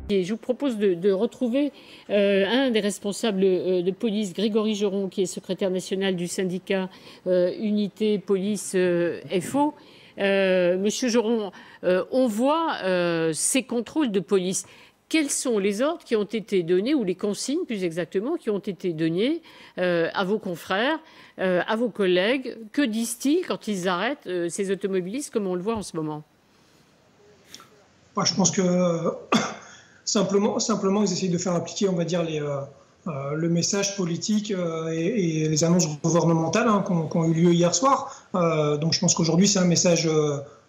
Et je vous propose de retrouver un des responsables de police, Grégory Joron, qui est secrétaire national du syndicat Unité Police FO. Monsieur Joron, on voit ces contrôles de police. Quels sont les ordres qui ont été donnés, ou les consignes plus exactement, qui ont été données à vos confrères, à vos collègues? Que disent-ils quand ils arrêtent ces automobilistes comme on le voit en ce moment? Je pense que simplement, ils essayent de faire appliquer, on va dire, le message politique et les annonces gouvernementales qui ont eu lieu hier soir. Donc je pense qu'aujourd'hui, c'est un message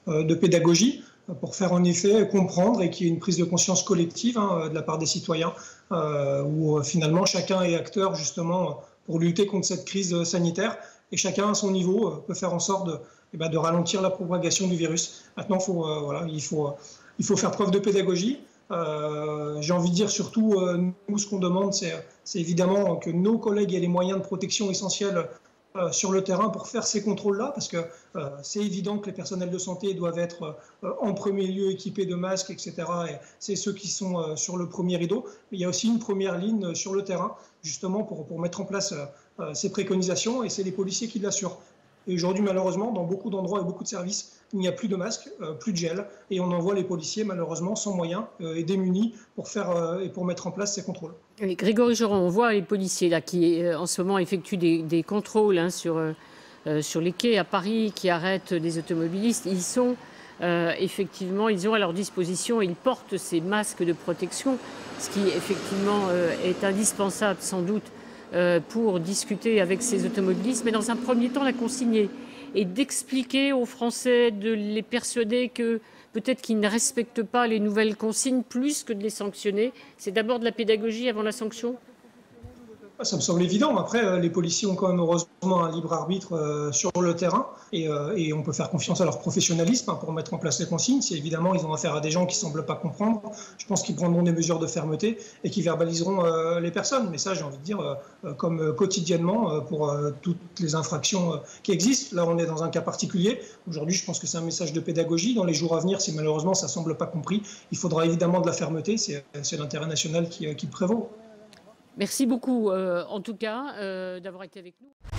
de pédagogie pour faire en effet comprendre et qu'il y ait une prise de conscience collective de la part des citoyens, où finalement chacun est acteur justement pour lutter contre cette crise sanitaire et chacun à son niveau peut faire en sorte de ralentir la propagation du virus. Maintenant, il faut faire preuve de pédagogie. J'ai envie de dire surtout, nous, ce qu'on demande, c'est évidemment que nos collègues aient les moyens de protection essentiels sur le terrain pour faire ces contrôles-là, parce que c'est évident que les personnels de santé doivent être en premier lieu équipés de masques, etc. Et c'est ceux qui sont sur le premier rideau. Mais il y a aussi une première ligne sur le terrain, justement pour mettre en place ces préconisations, et c'est les policiers qui l'assurent. Et aujourd'hui, malheureusement, dans beaucoup d'endroits et beaucoup de services, il n'y a plus de masques, plus de gel, et on envoie les policiers, malheureusement, sans moyens et démunis pour mettre en place ces contrôles. Et Grégory Joron, on voit les policiers là, qui, en ce moment, effectuent des contrôles sur les quais à Paris, qui arrêtent des automobilistes. Ils sont effectivement, ils ont à leur disposition, ils portent ces masques de protection, ce qui, effectivement, est indispensable, sans doute, pour discuter avec ces automobilistes. Mais dans un premier temps, la consigne est d'expliquer aux Français, de les persuader que peut-être qu'ils ne respectent pas les nouvelles consignes, plus que de les sanctionner. C'est d'abord de la pédagogie avant la sanction? Ça me semble évident. Après, les policiers ont quand même heureusement un libre arbitre sur le terrain et on peut faire confiance à leur professionnalisme pour mettre en place les consignes. Si évidemment ils ont affaire à des gens qui ne semblent pas comprendre, je pense qu'ils prendront des mesures de fermeté et qui verbaliseront les personnes. Mais ça, j'ai envie de dire, comme quotidiennement pour toutes les infractions qui existent. Là, on est dans un cas particulier. Aujourd'hui, je pense que c'est un message de pédagogie. Dans les jours à venir, si malheureusement ça ne semble pas compris, il faudra évidemment de la fermeté. C'est l'intérêt national qui prévaut. Merci beaucoup, en tout cas, d'avoir été avec nous.